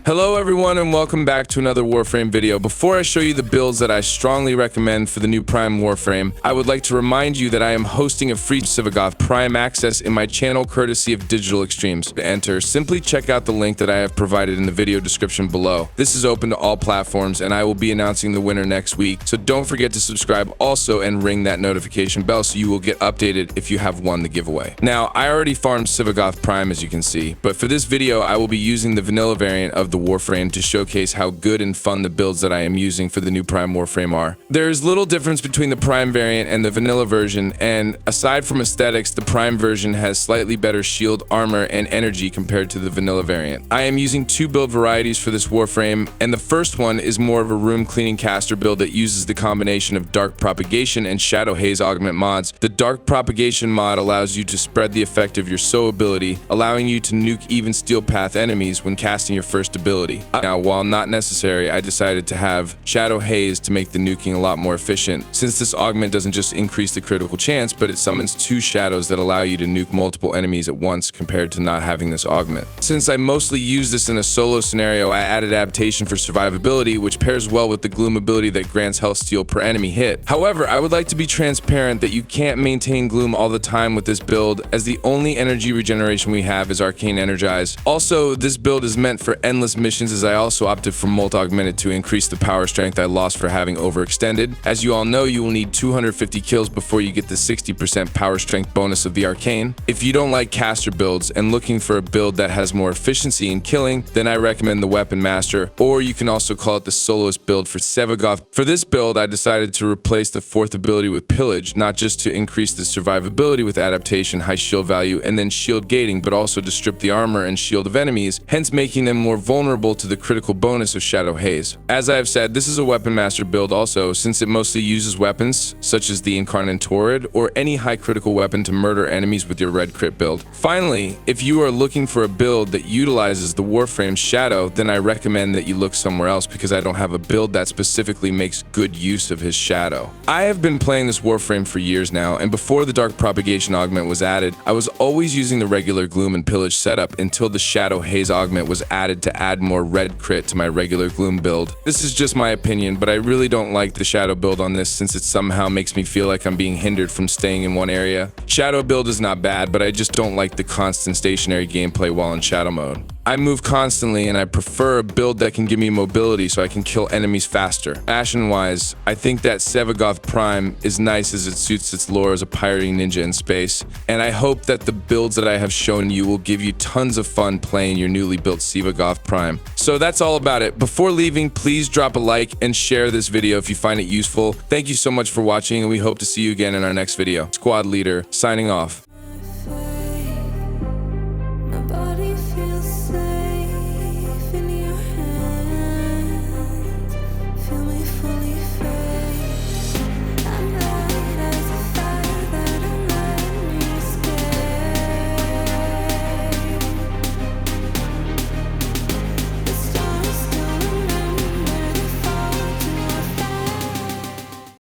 Hello everyone and welcome back to another Warframe video. Before I show you the builds that I strongly recommend for the new Prime Warframe, I would like to remind you that I am hosting a free Sevagoth Prime access in my channel courtesy of Digital Extremes. To enter, simply check out the link that I have provided in the video description below. This is open to all platforms and I will be announcing the winner next week, so don't forget to subscribe also and ring that notification bell so you will get updated if you have won the giveaway. Now, I already farmed Sevagoth Prime as you can see, but for this video I will be using the vanilla variant of the Warframe to showcase how good and fun the builds that I am using for the new Prime Warframe are. There is little difference between the Prime variant and the vanilla version, and aside from aesthetics, the Prime version has slightly better shield, armor, and energy compared to the vanilla variant. I am using two build varieties for this Warframe, and the first one is more of a room cleaning caster build that uses the combination of Dark Propagation and Shadow Haze augment mods. The Dark Propagation mod allows you to spread the effect of your soul ability, allowing you to nuke even steel path enemies when casting your first ability. Now, while not necessary, I decided to have Shadow Haze to make the nuking a lot more efficient, since this augment doesn't just increase the critical chance, but it summons two shadows that allow you to nuke multiple enemies at once compared to not having this augment. Since I mostly use this in a solo scenario, I added adaptation for survivability, which pairs well with the gloom ability that grants health steal per enemy hit. However, I would like to be transparent that you can't maintain gloom all the time with this build, as the only energy regeneration we have is Arcane Energize. Also, this build is meant for endless missions, as I also opted for Molt Augmented to increase the power strength I lost for having overextended. As you all know, you will need 250 kills before you get the 60% power strength bonus of the Arcane. If you don't like caster builds and looking for a build that has more efficiency in killing, then I recommend the Weapon Master, or you can also call it the soloist build for Sevagoth. For this build, I decided to replace the fourth ability with Pillage, not just to increase the survivability with adaptation, high shield value, and then shield gating, but also to strip the armor and shield of enemies, hence making them more vulnerable to the critical bonus of Shadow Haze. As I have said, this is a Weapon Master build also, since it mostly uses weapons such as the Incarnate Torrid or any high critical weapon to murder enemies with your red crit build. Finally, if you are looking for a build that utilizes the Warframe Shadow, then I recommend that you look somewhere else, because I don't have a build that specifically makes good use of his shadow. I have been playing this Warframe for years now, and before the Dark Propagation augment was added, I was always using the regular Gloom and Pillage setup until the Shadow Haze augment was added to add more red crit to my regular Gloom build. This is just my opinion, but I really don't like the Shadow build on this, since it somehow makes me feel like I'm being hindered from staying in one area. Shadow build is not bad, but I just don't like the constant stationary gameplay while in Shadow mode. I move constantly and I prefer a build that can give me mobility so I can kill enemies faster. Fashion-wise, I think that Sevagoth Prime is nice as it suits its lore as a pirating ninja in space, and I hope that the builds that I have shown you will give you tons of fun playing your newly built Sevagoth Prime. So that's all about it. Before leaving, please drop a like and share this video if you find it useful. Thank you so much for watching, and we hope to see you again in our next video. Squad Leader, signing off.